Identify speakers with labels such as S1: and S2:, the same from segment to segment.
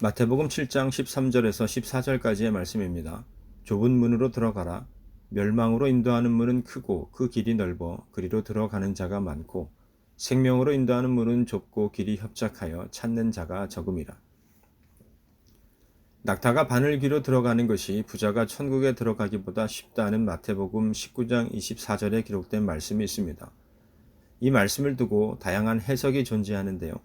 S1: 마태복음 7장 13절에서 14절까지의 말씀입니다. 좁은 문으로 들어가라. 멸망으로 인도하는 문은 크고 그 길이 넓어 그리로 들어가는 자가 많고 생명으로 인도하는 문은 좁고 길이 협착하여 찾는 자가 적음이라. 낙타가 바늘귀로 들어가는 것이 부자가 천국에 들어가기보다 쉽다는 마태복음 19장 24절에 기록된 말씀이 있습니다. 이 말씀을 두고 다양한 해석이 존재하는데요.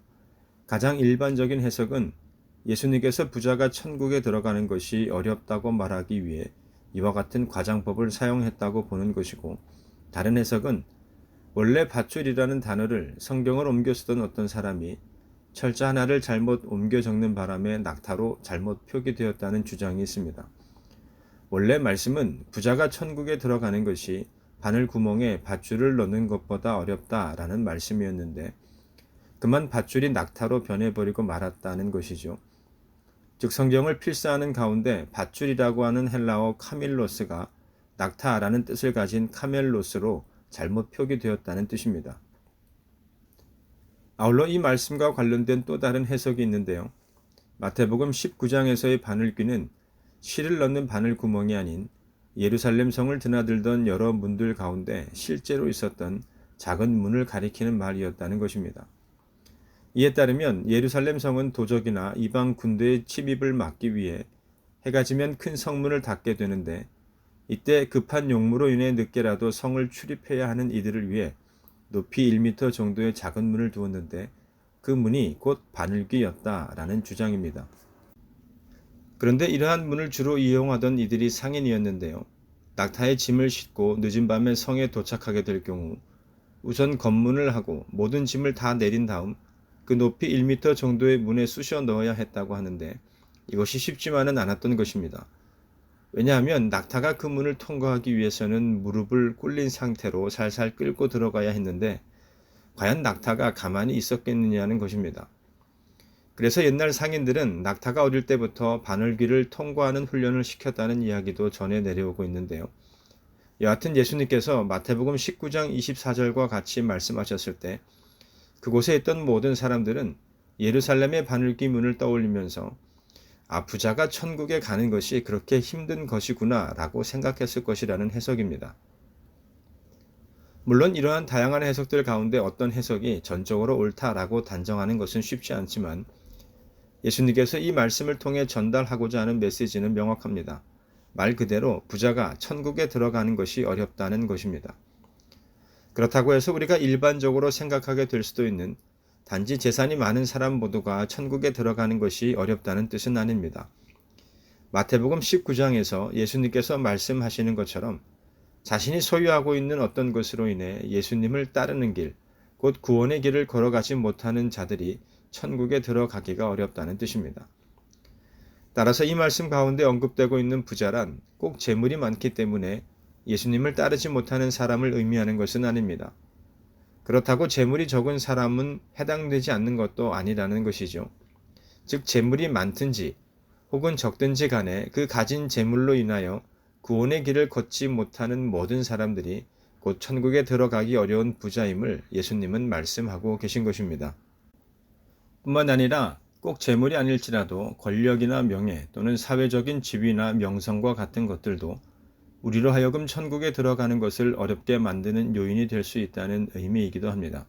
S1: 가장 일반적인 해석은 예수님께서 부자가 천국에 들어가는 것이 어렵다고 말하기 위해 이와 같은 과장법을 사용했다고 보는 것이고, 다른 해석은 원래 밧줄이라는 단어를 성경을 옮겨 쓰던 어떤 사람이 철자 하나를 잘못 옮겨 적는 바람에 낙타로 잘못 표기되었다는 주장이 있습니다. 원래 말씀은 부자가 천국에 들어가는 것이 바늘 구멍에 밧줄을 넣는 것보다 어렵다라는 말씀이었는데, 그만 밧줄이 낙타로 변해버리고 말았다는 것이죠. 즉 성경을 필사하는 가운데 밧줄이라고 하는 헬라어 카밀로스가 낙타라는 뜻을 가진 카멜로스로 잘못 표기되었다는 뜻입니다. 아울러 이 말씀과 관련된 또 다른 해석이 있는데요. 마태복음 19장에서의 바늘귀는 실을 넣는 바늘 구멍이 아닌 예루살렘 성을 드나들던 여러 문들 가운데 실제로 있었던 작은 문을 가리키는 말이었다는 것입니다. 이에 따르면 예루살렘 성은 도적이나 이방 군대의 침입을 막기 위해 해가 지면 큰 성문을 닫게 되는데, 이때 급한 용무로 인해 늦게라도 성을 출입해야 하는 이들을 위해 높이 1m 정도의 작은 문을 두었는데, 그 문이 곧 바늘귀였다라는 주장입니다. 그런데 이러한 문을 주로 이용하던 이들이 상인이었는데요. 낙타의 짐을 싣고 늦은 밤에 성에 도착하게 될 경우 우선 검문을 하고 모든 짐을 다 내린 다음 그 높이 1m 정도의 문에 쑤셔 넣어야 했다고 하는데, 이것이 쉽지만은 않았던 것입니다. 왜냐하면 낙타가 그 문을 통과하기 위해서는 무릎을 꿇린 상태로 살살 끌고 들어가야 했는데, 과연 낙타가 가만히 있었겠느냐는 것입니다. 그래서 옛날 상인들은 낙타가 어릴 때부터 바늘귀를 통과하는 훈련을 시켰다는 이야기도 전해 내려오고 있는데요. 여하튼 예수님께서 마태복음 19장 24절과 같이 말씀하셨을 때 그곳에 있던 모든 사람들은 예루살렘의 바늘귀 문을 떠올리면서 부자가 천국에 가는 것이 그렇게 힘든 것이구나 라고 생각했을 것이라는 해석입니다. 물론 이러한 다양한 해석들 가운데 어떤 해석이 전적으로 옳다라고 단정하는 것은 쉽지 않지만, 예수님께서 이 말씀을 통해 전달하고자 하는 메시지는 명확합니다. 말 그대로 부자가 천국에 들어가는 것이 어렵다는 것입니다. 그렇다고 해서 우리가 일반적으로 생각하게 될 수도 있는 단지 재산이 많은 사람 모두가 천국에 들어가는 것이 어렵다는 뜻은 아닙니다. 마태복음 19장에서 예수님께서 말씀하시는 것처럼 자신이 소유하고 있는 어떤 것으로 인해 예수님을 따르는 길, 곧 구원의 길을 걸어가지 못하는 자들이 천국에 들어가기가 어렵다는 뜻입니다. 따라서 이 말씀 가운데 언급되고 있는 부자란 꼭 재물이 많기 때문에 예수님을 따르지 못하는 사람을 의미하는 것은 아닙니다. 그렇다고 재물이 적은 사람은 해당되지 않는 것도 아니라는 것이죠. 즉 재물이 많든지 혹은 적든지 간에 그 가진 재물로 인하여 구원의 길을 걷지 못하는 모든 사람들이 곧 천국에 들어가기 어려운 부자임을 예수님은 말씀하고 계신 것입니다. 뿐만 아니라 꼭 재물이 아닐지라도 권력이나 명예 또는 사회적인 지위나 명성과 같은 것들도 우리로 하여금 천국에 들어가는 것을 어렵게 만드는 요인이 될 수 있다는 의미이기도 합니다.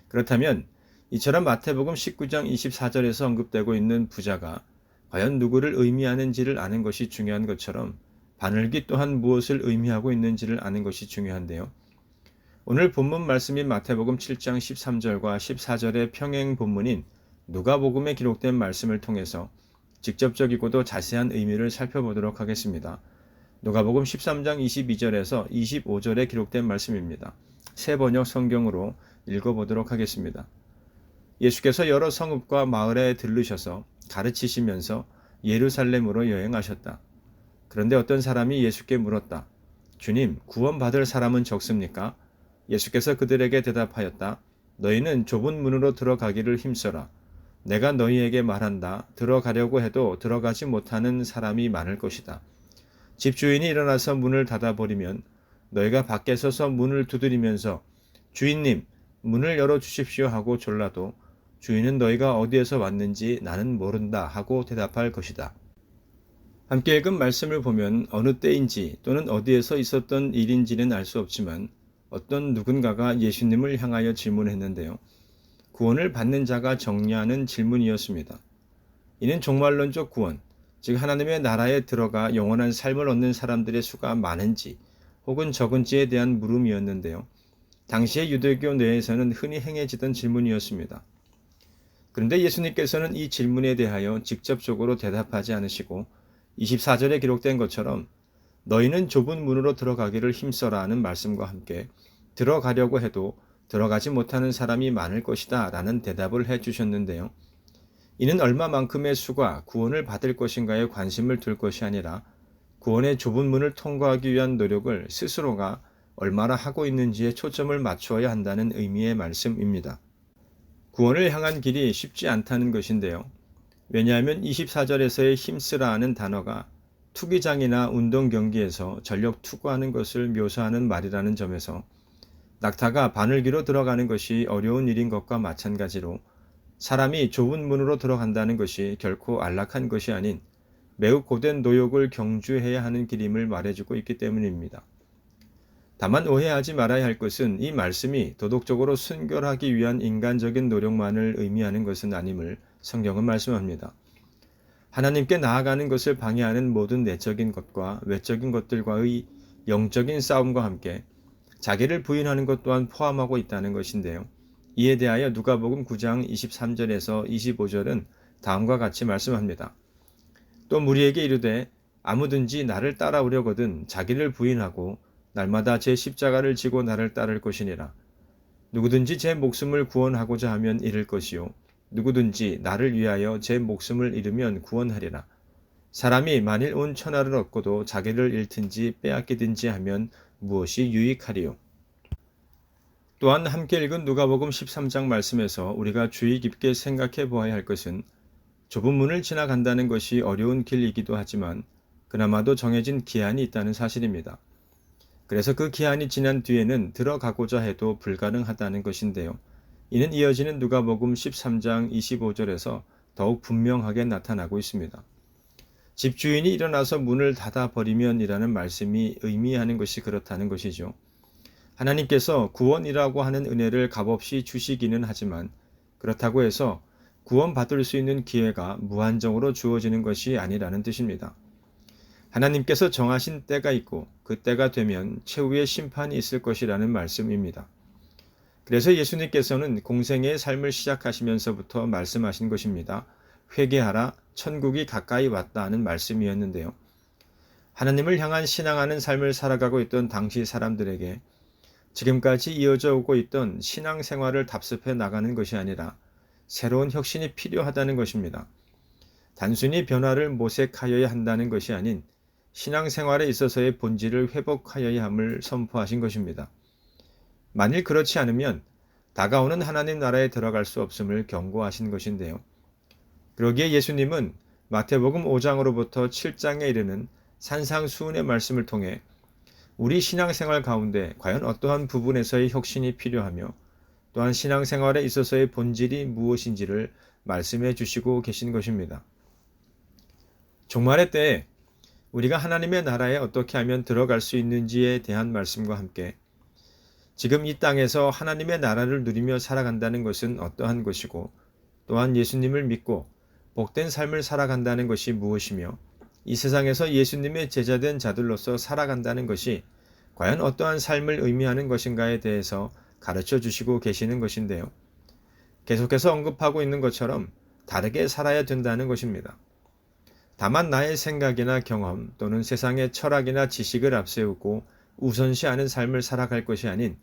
S1: 그렇다면 이처럼 마태복음 19장 24절에서 언급되고 있는 부자가 과연 누구를 의미하는지를 아는 것이 중요한 것처럼 바늘귀 또한 무엇을 의미하고 있는지를 아는 것이 중요한데요. 오늘 본문 말씀인 마태복음 7장 13절과 14절의 평행 본문인 누가복음에 기록된 말씀을 통해서 직접적이고도 자세한 의미를 살펴보도록 하겠습니다. 누가복음 13장 22절에서 25절에 기록된 말씀입니다. 새 번역 성경으로 읽어보도록 하겠습니다. 예수께서 여러 성읍과 마을에 들르셔서 가르치시면서 예루살렘으로 여행하셨다. 그런데 어떤 사람이 예수께 물었다. 주님, 구원받을 사람은 적습니까? 예수께서 그들에게 대답하였다. 너희는 좁은 문으로 들어가기를 힘써라. 내가 너희에게 말한다. 들어가려고 해도 들어가지 못하는 사람이 많을 것이다. 집주인이 일어나서 문을 닫아버리면 너희가 밖에 서서 문을 두드리면서 주인님, 문을 열어주십시오 하고 졸라도 주인은 너희가 어디에서 왔는지 나는 모른다 하고 대답할 것이다. 함께 읽은 말씀을 보면 어느 때인지 또는 어디에서 있었던 일인지는 알 수 없지만 어떤 누군가가 예수님을 향하여 질문했는데요. 구원을 받는 자가 정리하는 질문이었습니다. 이는 종말론적 구원, 즉 하나님의 나라에 들어가 영원한 삶을 얻는 사람들의 수가 많은지 혹은 적은지에 대한 물음이었는데요. 당시의 유대교 내에서는 흔히 행해지던 질문이었습니다. 그런데 예수님께서는 이 질문에 대하여 직접적으로 대답하지 않으시고 24절에 기록된 것처럼 너희는 좁은 문으로 들어가기를 힘써라 하는 말씀과 함께 들어가려고 해도 들어가지 못하는 사람이 많을 것이다 라는 대답을 해 주셨는데요. 이는 얼마만큼의 수가 구원을 받을 것인가에 관심을 둘 것이 아니라 구원의 좁은 문을 통과하기 위한 노력을 스스로가 얼마나 하고 있는지에 초점을 맞추어야 한다는 의미의 말씀입니다. 구원을 향한 길이 쉽지 않다는 것인데요. 왜냐하면 24절에서의 힘쓰라 하는 단어가 투기장이나 운동 경기에서 전력 투구하는 것을 묘사하는 말이라는 점에서 낙타가 바늘기로 들어가는 것이 어려운 일인 것과 마찬가지로 사람이 좁은 문으로 들어간다는 것이 결코 안락한 것이 아닌 매우 고된 노력을 경주해야 하는 길임을 말해주고 있기 때문입니다. 다만 오해하지 말아야 할 것은 이 말씀이 도덕적으로 순결하기 위한 인간적인 노력만을 의미하는 것은 아님을 성경은 말씀합니다. 하나님께 나아가는 것을 방해하는 모든 내적인 것과 외적인 것들과의 영적인 싸움과 함께 자기를 부인하는 것 또한 포함하고 있다는 것인데요. 이에 대하여 누가복음 9장 23절에서 25절은 다음과 같이 말씀합니다. 또 무리에게 이르되 아무든지 나를 따라오려거든 자기를 부인하고 날마다 제 십자가를 지고 나를 따를 것이니라. 누구든지 제 목숨을 구원하고자 하면 잃을 것이요 누구든지 나를 위하여 제 목숨을 잃으면 구원하리라. 사람이 만일 온 천하를 얻고도 자기를 잃든지 빼앗기든지 하면 무엇이 유익하리요. 또한 함께 읽은 누가복음 13장 말씀에서 우리가 주의 깊게 생각해 보아야 할 것은 좁은 문을 지나간다는 것이 어려운 길이기도 하지만 그나마도 정해진 기한이 있다는 사실입니다. 그래서 그 기한이 지난 뒤에는 들어가고자 해도 불가능하다는 것인데요. 이는 이어지는 누가복음 13장 25절에서 더욱 분명하게 나타나고 있습니다. 집주인이 일어나서 문을 닫아버리면 이라는 말씀이 의미하는 것이 그렇다는 것이죠. 하나님께서 구원이라고 하는 은혜를 값없이 주시기는 하지만 그렇다고 해서 구원받을 수 있는 기회가 무한정으로 주어지는 것이 아니라는 뜻입니다. 하나님께서 정하신 때가 있고 그 때가 되면 최후의 심판이 있을 것이라는 말씀입니다. 그래서 예수님께서는 공생애의 삶을 시작하시면서부터 말씀하신 것입니다. 회개하라, 천국이 가까이 왔다 하는 말씀이었는데요. 하나님을 향한 신앙하는 삶을 살아가고 있던 당시 사람들에게 지금까지 이어져 오고 있던 신앙생활을 답습해 나가는 것이 아니라 새로운 혁신이 필요하다는 것입니다. 단순히 변화를 모색하여야 한다는 것이 아닌 신앙생활에 있어서의 본질을 회복하여야 함을 선포하신 것입니다. 만일 그렇지 않으면 다가오는 하나님 나라에 들어갈 수 없음을 경고하신 것인데요. 그러기에 예수님은 마태복음 5장으로부터 7장에 이르는 산상수훈의 말씀을 통해 우리 신앙생활 가운데 과연 어떠한 부분에서의 혁신이 필요하며 또한 신앙생활에 있어서의 본질이 무엇인지를 말씀해 주시고 계신 것입니다. 종말의 때에 우리가 하나님의 나라에 어떻게 하면 들어갈 수 있는지에 대한 말씀과 함께 지금 이 땅에서 하나님의 나라를 누리며 살아간다는 것은 어떠한 것이고 또한 예수님을 믿고 복된 삶을 살아간다는 것이 무엇이며 이 세상에서 예수님의 제자된 자들로서 살아간다는 것이 과연 어떠한 삶을 의미하는 것인가에 대해서 가르쳐 주시고 계시는 것인데요. 계속해서 언급하고 있는 것처럼 다르게 살아야 된다는 것입니다. 다만 나의 생각이나 경험 또는 세상의 철학이나 지식을 앞세우고 우선시하는 삶을 살아갈 것이 아닌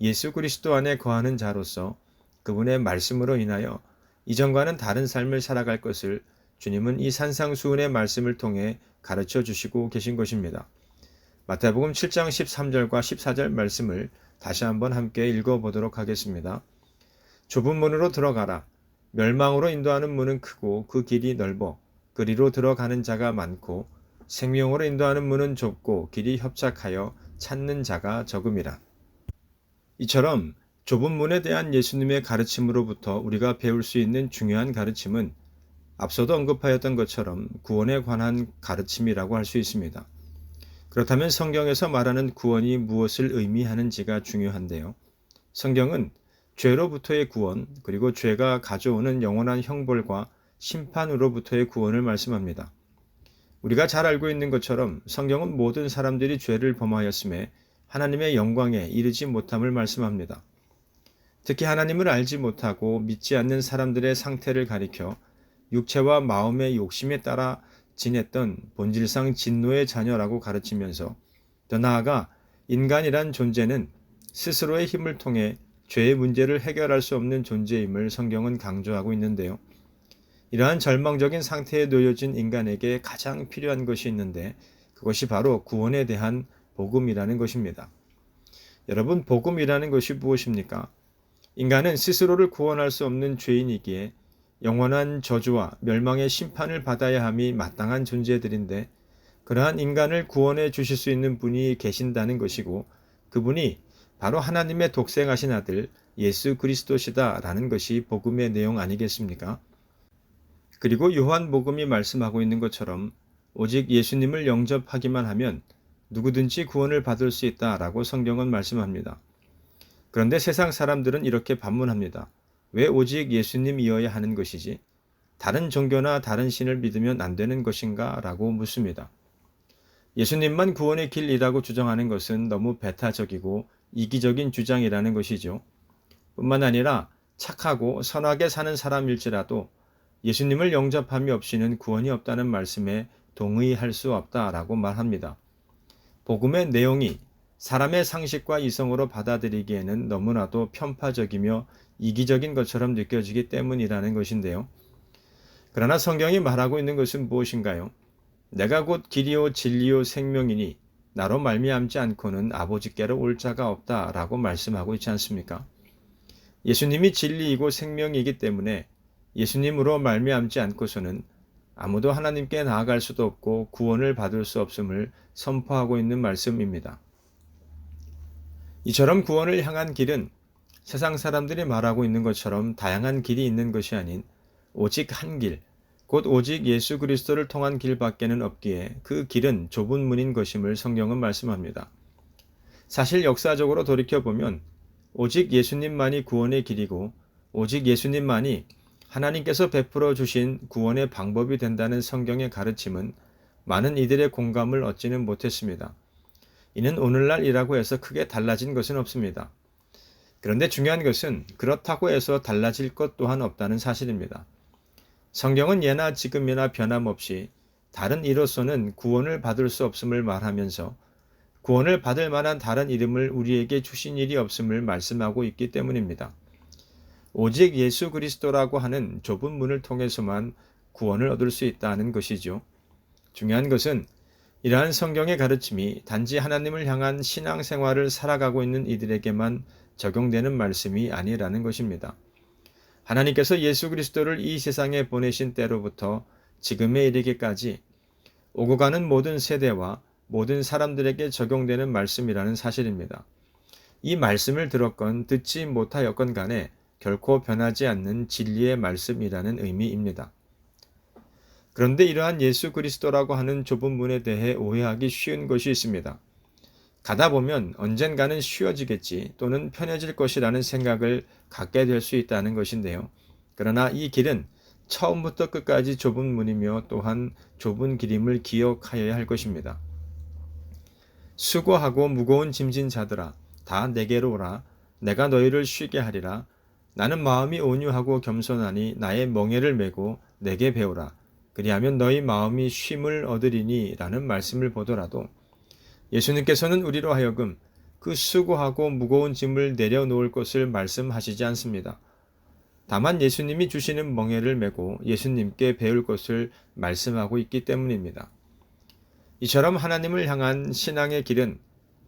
S1: 예수 그리스도 안에 거하는 자로서 그분의 말씀으로 인하여 이전과는 다른 삶을 살아갈 것을 주님은 이 산상수훈의 말씀을 통해 가르쳐 주시고 계신 것입니다. 마태복음 7장 13절과 14절 말씀을 다시 한번 함께 읽어보도록 하겠습니다. 좁은 문으로 들어가라. 멸망으로 인도하는 문은 크고 그 길이 넓어 그리로 들어가는 자가 많고 생명으로 인도하는 문은 좁고 길이 협착하여 찾는 자가 적음이라. 이처럼 좁은 문에 대한 예수님의 가르침으로부터 우리가 배울 수 있는 중요한 가르침은 앞서도 언급하였던 것처럼 구원에 관한 가르침이라고 할 수 있습니다. 그렇다면 성경에서 말하는 구원이 무엇을 의미하는지가 중요한데요. 성경은 죄로부터의 구원, 그리고 죄가 가져오는 영원한 형벌과 심판으로부터의 구원을 말씀합니다. 우리가 잘 알고 있는 것처럼 성경은 모든 사람들이 죄를 범하였음에 하나님의 영광에 이르지 못함을 말씀합니다. 특히 하나님을 알지 못하고 믿지 않는 사람들의 상태를 가리켜 육체와 마음의 욕심에 따라 지냈던 본질상 진노의 자녀라고 가르치면서 더 나아가 인간이란 존재는 스스로의 힘을 통해 죄의 문제를 해결할 수 없는 존재임을 성경은 강조하고 있는데요. 이러한 절망적인 상태에 놓여진 인간에게 가장 필요한 것이 있는데 그것이 바로 구원에 대한 복음이라는 것입니다. 여러분, 복음이라는 것이 무엇입니까? 인간은 스스로를 구원할 수 없는 죄인이기에 영원한 저주와 멸망의 심판을 받아야 함이 마땅한 존재들인데 그러한 인간을 구원해 주실 수 있는 분이 계신다는 것이고 그분이 바로 하나님의 독생하신 아들 예수 그리스도시다라는 것이 복음의 내용 아니겠습니까? 그리고 요한복음이 말씀하고 있는 것처럼 오직 예수님을 영접하기만 하면 누구든지 구원을 받을 수 있다라고 성경은 말씀합니다. 그런데 세상 사람들은 이렇게 반문합니다. 왜 오직 예수님이어야 하는 것이지? 다른 종교나 다른 신을 믿으면 안 되는 것인가? 라고 묻습니다. 예수님만 구원의 길이라고 주장하는 것은 너무 배타적이고 이기적인 주장이라는 것이죠. 뿐만 아니라 착하고 선하게 사는 사람일지라도 예수님을 영접함이 없이는 구원이 없다는 말씀에 동의할 수 없다라고 말합니다. 복음의 내용이 사람의 상식과 이성으로 받아들이기에는 너무나도 편파적이며 이기적인 것처럼 느껴지기 때문이라는 것인데요. 그러나 성경이 말하고 있는 것은 무엇인가요? 내가 곧 길이요 진리요 생명이니 나로 말미암지 않고는 아버지께로 올 자가 없다라고 말씀하고 있지 않습니까? 예수님이 진리이고 생명이기 때문에 예수님으로 말미암지 않고서는 아무도 하나님께 나아갈 수도 없고 구원을 받을 수 없음을 선포하고 있는 말씀입니다. 이처럼 구원을 향한 길은 세상 사람들이 말하고 있는 것처럼 다양한 길이 있는 것이 아닌 오직 한 길, 곧 오직 예수 그리스도를 통한 길밖에는 없기에 그 길은 좁은 문인 것임을 성경은 말씀합니다. 사실 역사적으로 돌이켜보면 오직 예수님만이 구원의 길이고 오직 예수님만이 하나님께서 베풀어 주신 구원의 방법이 된다는 성경의 가르침은 많은 이들의 공감을 얻지는 못했습니다. 이는 오늘날이라고 해서 크게 달라진 것은 없습니다. 그런데 중요한 것은 그렇다고 해서 달라질 것 또한 없다는 사실입니다. 성경은 예나 지금이나 변함없이 다른 이로서는 구원을 받을 수 없음을 말하면서 구원을 받을 만한 다른 이름을 우리에게 주신 일이 없음을 말씀하고 있기 때문입니다. 오직 예수 그리스도라고 하는 좁은 문을 통해서만 구원을 얻을 수 있다는 것이죠. 중요한 것은 이러한 성경의 가르침이 단지 하나님을 향한 신앙생활을 살아가고 있는 이들에게만 적용되는 말씀이 아니라는 것입니다. 하나님께서 예수 그리스도를 이 세상에 보내신 때로부터 지금에 이르기까지 오고 가는 모든 세대와 모든 사람들에게 적용되는 말씀이라는 사실입니다. 이 말씀을 들었건 듣지 못하였건 간에 결코 변하지 않는 진리의 말씀이라는 의미입니다. 그런데 이러한 예수 그리스도라고 하는 좁은 문에 대해 오해하기 쉬운 것이 있습니다. 가다 보면 언젠가는 쉬워지겠지 또는 편해질 것이라는 생각을 갖게 될 수 있다는 것인데요. 그러나 이 길은 처음부터 끝까지 좁은 문이며 또한 좁은 길임을 기억하여야 할 것입니다. 수고하고 무거운 짐진 자들아 다 내게로 오라. 내가 너희를 쉬게 하리라. 나는 마음이 온유하고 겸손하니 나의 멍에를 메고 내게 배우라. 그리하면 너희 마음이 쉼을 얻으리니 라는 말씀을 보더라도 예수님께서는 우리로 하여금 그 수고하고 무거운 짐을 내려놓을 것을 말씀하시지 않습니다. 다만 예수님이 주시는 멍에를 메고 예수님께 배울 것을 말씀하고 있기 때문입니다. 이처럼 하나님을 향한 신앙의 길은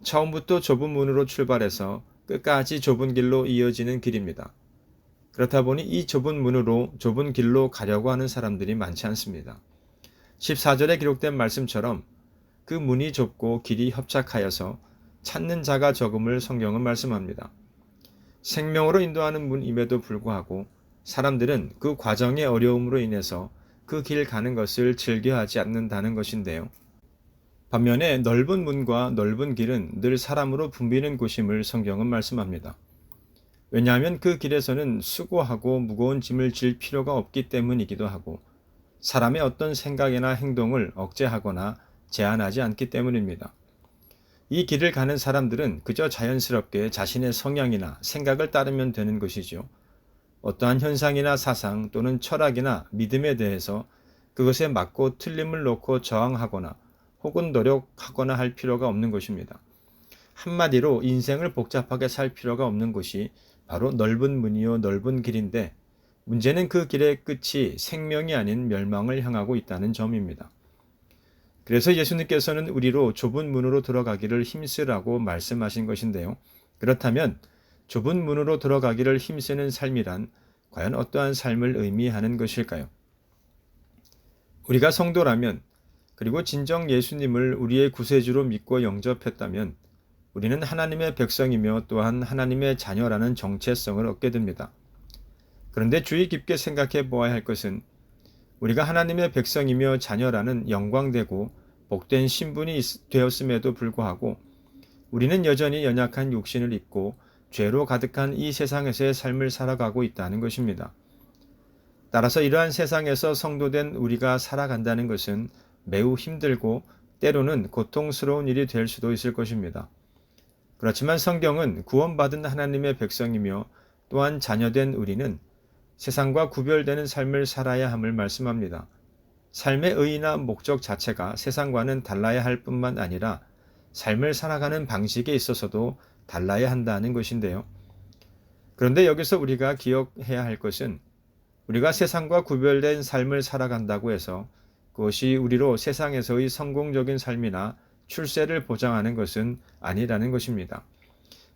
S1: 처음부터 좁은 문으로 출발해서 끝까지 좁은 길로 이어지는 길입니다. 그렇다 보니 이 좁은 문으로 좁은 길로 가려고 하는 사람들이 많지 않습니다. 14절에 기록된 말씀처럼 그 문이 좁고 길이 협착하여서 찾는 자가 적음을 성경은 말씀합니다. 생명으로 인도하는 문임에도 불구하고 사람들은 그 과정의 어려움으로 인해서 그 길 가는 것을 즐겨하지 않는다는 것인데요. 반면에 넓은 문과 넓은 길은 늘 사람으로 붐비는 곳임을 성경은 말씀합니다. 왜냐하면 그 길에서는 수고하고 무거운 짐을 질 필요가 없기 때문이기도 하고 사람의 어떤 생각이나 행동을 억제하거나 제한하지 않기 때문입니다. 이 길을 가는 사람들은 그저 자연스럽게 자신의 성향이나 생각을 따르면 되는 것이죠. 어떠한 현상이나 사상 또는 철학이나 믿음에 대해서 그것에 맞고 틀림을 놓고 저항하거나 혹은 노력하거나 할 필요가 없는 것입니다. 한마디로 인생을 복잡하게 살 필요가 없는 것이 바로 넓은 문이요 넓은 길인데 문제는 그 길의 끝이 생명이 아닌 멸망을 향하고 있다는 점입니다. 그래서 예수님께서는 우리로 좁은 문으로 들어가기를 힘쓰라고 말씀하신 것인데요. 그렇다면 좁은 문으로 들어가기를 힘쓰는 삶이란 과연 어떠한 삶을 의미하는 것일까요? 우리가 성도라면 그리고 진정 예수님을 우리의 구세주로 믿고 영접했다면 우리는 하나님의 백성이며 또한 하나님의 자녀라는 정체성을 얻게 됩니다. 그런데 주의 깊게 생각해 보아야 할 것은 우리가 하나님의 백성이며 자녀라는 영광되고 복된 신분이 되었음에도 불구하고 우리는 여전히 연약한 육신을 입고 죄로 가득한 이 세상에서의 삶을 살아가고 있다는 것입니다. 따라서 이러한 세상에서 성도된 우리가 살아간다는 것은 매우 힘들고 때로는 고통스러운 일이 될 수도 있을 것입니다. 그렇지만 성경은 구원받은 하나님의 백성이며 또한 자녀된 우리는 세상과 구별되는 삶을 살아야 함을 말씀합니다. 삶의 의의나 목적 자체가 세상과는 달라야 할 뿐만 아니라 삶을 살아가는 방식에 있어서도 달라야 한다는 것인데요. 그런데 여기서 우리가 기억해야 할 것은 우리가 세상과 구별된 삶을 살아간다고 해서 그것이 우리로 세상에서의 성공적인 삶이나 출세를 보장하는 것은 아니라는 것입니다.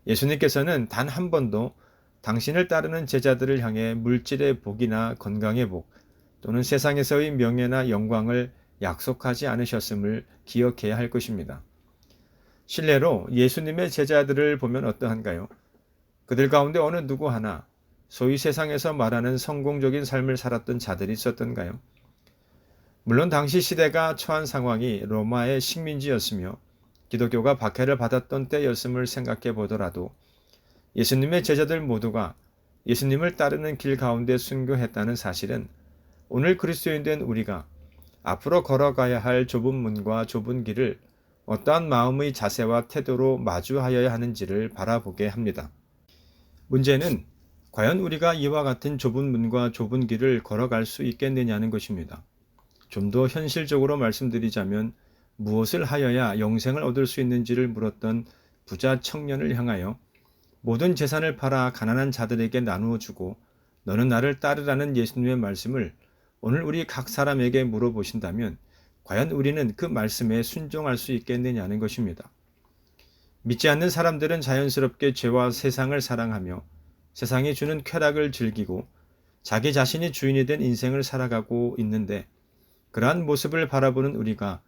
S1: 예수님께서는 단 한 번도 당신을 따르는 제자들을 향해 물질의 복이나 건강의 복 또는 세상에서의 명예나 영광을 약속하지 않으셨음을 기억해야 할 것입니다. 실례로 예수님의 제자들을 보면 어떠한가요? 그들 가운데 어느 누구 하나 소위 세상에서 말하는 성공적인 삶을 살았던 자들이 있었던가요? 물론 당시 시대가 처한 상황이 로마의 식민지였으며 기독교가 박해를 받았던 때였음을 생각해 보더라도 예수님의 제자들 모두가 예수님을 따르는 길 가운데 순교했다는 사실은 오늘 그리스도인된 우리가 앞으로 걸어가야 할 좁은 문과 좁은 길을 어떠한 마음의 자세와 태도로 마주하여야 하는지를 바라보게 합니다. 문제는 과연 우리가 이와 같은 좁은 문과 좁은 길을 걸어갈 수 있겠느냐는 것입니다. 좀 더 현실적으로 말씀드리자면 무엇을 하여야 영생을 얻을 수 있는지를 물었던 부자 청년을 향하여 모든 재산을 팔아 가난한 자들에게 나누어 주고 너는 나를 따르라는 예수님의 말씀을 오늘 우리 각 사람에게 물어보신다면 과연 우리는 그 말씀에 순종할 수 있겠느냐는 것입니다. 믿지 않는 사람들은 자연스럽게 죄와 세상을 사랑하며 세상이 주는 쾌락을 즐기고 자기 자신이 주인이 된 인생을 살아가고 있는데 그러한 모습을 바라보는 우리가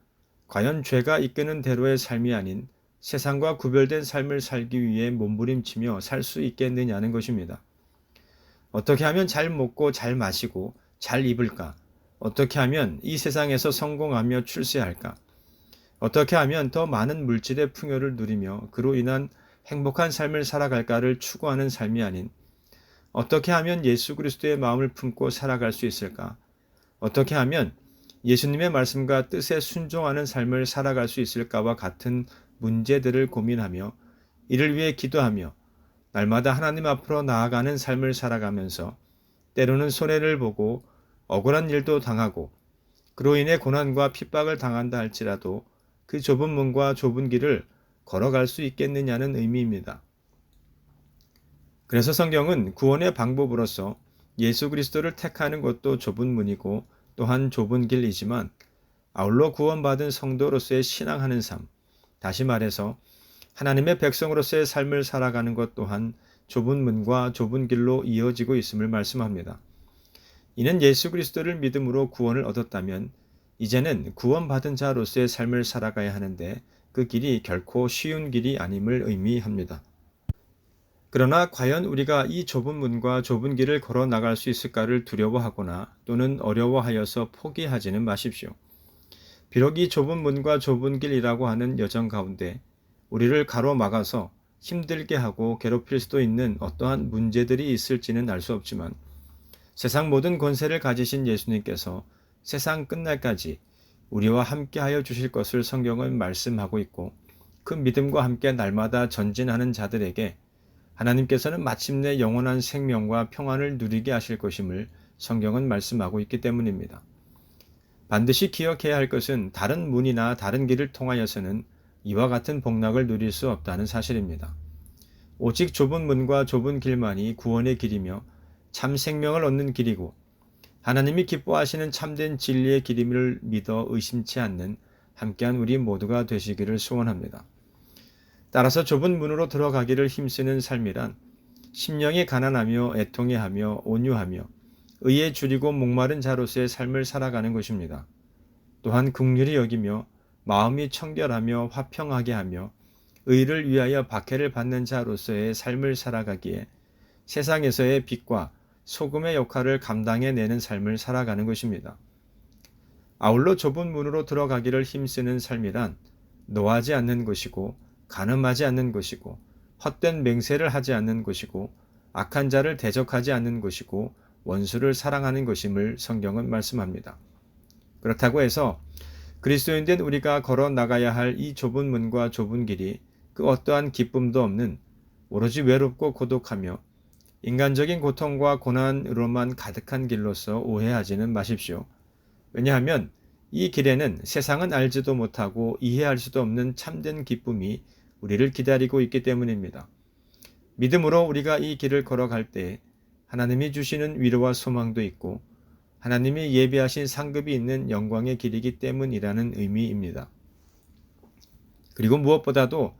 S1: 과연 죄가 이끄는 대로의 삶이 아닌 세상과 구별된 삶을 살기 위해 몸부림치며 살 수 있겠느냐는 것입니다. 어떻게 하면 잘 먹고 잘 마시고 잘 입을까? 어떻게 하면 이 세상에서 성공하며 출세할까? 어떻게 하면 더 많은 물질의 풍요를 누리며 그로 인한 행복한 삶을 살아갈까를 추구하는 삶이 아닌 어떻게 하면 예수 그리스도의 마음을 품고 살아갈 수 있을까? 어떻게 하면 예수님의 말씀과 뜻에 순종하는 삶을 살아갈 수 있을까와 같은 문제들을 고민하며 이를 위해 기도하며 날마다 하나님 앞으로 나아가는 삶을 살아가면서 때로는 손해를 보고 억울한 일도 당하고 그로 인해 고난과 핍박을 당한다 할지라도 그 좁은 문과 좁은 길을 걸어갈 수 있겠느냐는 의미입니다. 그래서 성경은 구원의 방법으로서 예수 그리스도를 택하는 것도 좁은 문이고 또한 좁은 길이지만 아울러 구원받은 성도로서의 신앙하는 삶, 다시 말해서 하나님의 백성으로서의 삶을 살아가는 것 또한 좁은 문과 좁은 길로 이어지고 있음을 말씀합니다. 이는 예수 그리스도를 믿음으로 구원을 얻었다면 이제는 구원받은 자로서의 삶을 살아가야 하는데 그 길이 결코 쉬운 길이 아님을 의미합니다. 그러나 과연 우리가 이 좁은 문과 좁은 길을 걸어 나갈 수 있을까를 두려워하거나 또는 어려워하여서 포기하지는 마십시오. 비록 이 좁은 문과 좁은 길이라고 하는 여정 가운데 우리를 가로막아서 힘들게 하고 괴롭힐 수도 있는 어떠한 문제들이 있을지는 알 수 없지만 세상 모든 권세를 가지신 예수님께서 세상 끝날까지 우리와 함께하여 주실 것을 성경은 말씀하고 있고 그 믿음과 함께 날마다 전진하는 자들에게 하나님께서는 마침내 영원한 생명과 평안을 누리게 하실 것임을 성경은 말씀하고 있기 때문입니다. 반드시 기억해야 할 것은 다른 문이나 다른 길을 통하여서는 이와 같은 복락을 누릴 수 없다는 사실입니다. 오직 좁은 문과 좁은 길만이 구원의 길이며 참 생명을 얻는 길이고 하나님이 기뻐하시는 참된 진리의 길임을 믿어 의심치 않는 함께한 우리 모두가 되시기를 소원합니다. 따라서 좁은 문으로 들어가기를 힘쓰는 삶이란 심령이 가난하며 애통해하며 온유하며 의에 줄이고 목마른 자로서의 삶을 살아가는 것입니다. 또한 긍휼히 여기며 마음이 청결하며 화평하게 하며 의를 위하여 박해를 받는 자로서의 삶을 살아가기에 세상에서의 빛과 소금의 역할을 감당해내는 삶을 살아가는 것입니다. 아울러 좁은 문으로 들어가기를 힘쓰는 삶이란 노하지 않는 것이고 간음하지 않는 것이고 헛된 맹세를 하지 않는 것이고 악한 자를 대적하지 않는 것이고 원수를 사랑하는 것임을 성경은 말씀합니다. 그렇다고 해서 그리스도인 된 우리가 걸어 나가야 할 이 좁은 문과 좁은 길이 그 어떠한 기쁨도 없는 오로지 외롭고 고독하며 인간적인 고통과 고난으로만 가득한 길로서 오해하지는 마십시오. 왜냐하면 이 길에는 세상은 알지도 못하고 이해할 수도 없는 참된 기쁨이 우리를 기다리고 있기 때문입니다. 믿음으로 우리가 이 길을 걸어갈 때 하나님이 주시는 위로와 소망도 있고 하나님이 예비하신 상급이 있는 영광의 길이기 때문이라는 의미입니다. 그리고 무엇보다도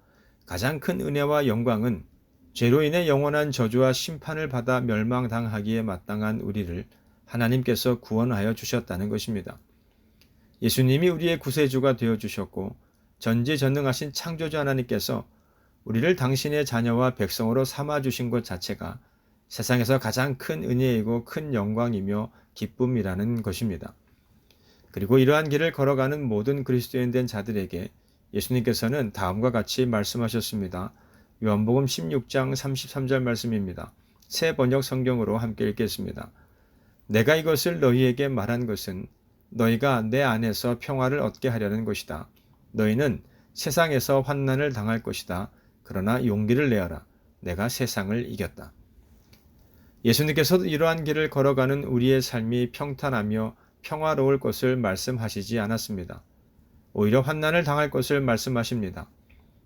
S1: 가장 큰 은혜와 영광은 죄로 인해 영원한 저주와 심판을 받아 멸망당하기에 마땅한 우리를 하나님께서 구원하여 주셨다는 것입니다. 예수님이 우리의 구세주가 되어주셨고 전지전능하신 창조주 하나님께서 우리를 당신의 자녀와 백성으로 삼아주신 것 자체가 세상에서 가장 큰 은혜이고 큰 영광이며 기쁨이라는 것입니다. 그리고 이러한 길을 걸어가는 모든 그리스도인 된 자들에게 예수님께서는 다음과 같이 말씀하셨습니다. 요한복음 16장 33절 말씀입니다. 새 번역 성경으로 함께 읽겠습니다. 내가 이것을 너희에게 말한 것은 너희가 내 안에서 평화를 얻게 하려는 것이다. 너희는 세상에서 환난을 당할 것이다. 그러나 용기를 내어라. 내가 세상을 이겼다. 예수님께서도 이러한 길을 걸어가는 우리의 삶이 평탄하며 평화로울 것을 말씀하시지 않았습니다. 오히려 환난을 당할 것을 말씀하십니다.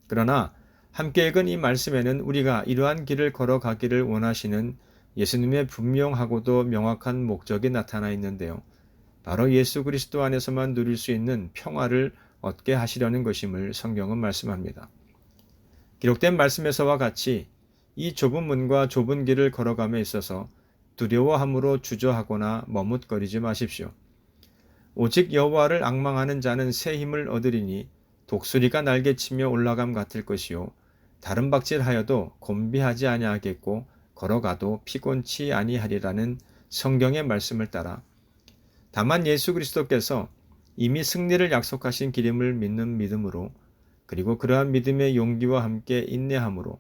S1: 그러나 함께 읽은 이 말씀에는 우리가 이러한 길을 걸어가기를 원하시는 예수님의 분명하고도 명확한 목적이 나타나 있는데요. 바로 예수 그리스도 안에서만 누릴 수 있는 평화를 얻게 하시려는 것임을 성경은 말씀합니다. 기록된 말씀에서와 같이 이 좁은 문과 좁은 길을 걸어감에 있어서 두려워함으로 주저하거나 머뭇거리지 마십시오. 오직 여호와를 앙망하는 자는 새 힘을 얻으리니 독수리가 날개치며 올라감 같을 것이요 다른 박질하여도 곤비하지 아니하겠고 걸어가도 피곤치 아니하리라는 성경의 말씀을 따라 다만 예수 그리스도께서 이미 승리를 약속하신 길임을 믿는 믿음으로 그리고 그러한 믿음의 용기와 함께 인내함으로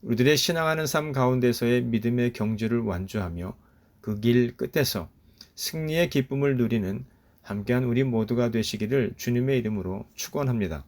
S1: 우리들의 신앙하는 삶 가운데서의 믿음의 경주를 완주하며 그 길 끝에서 승리의 기쁨을 누리는 함께한 우리 모두가 되시기를 주님의 이름으로 축원합니다.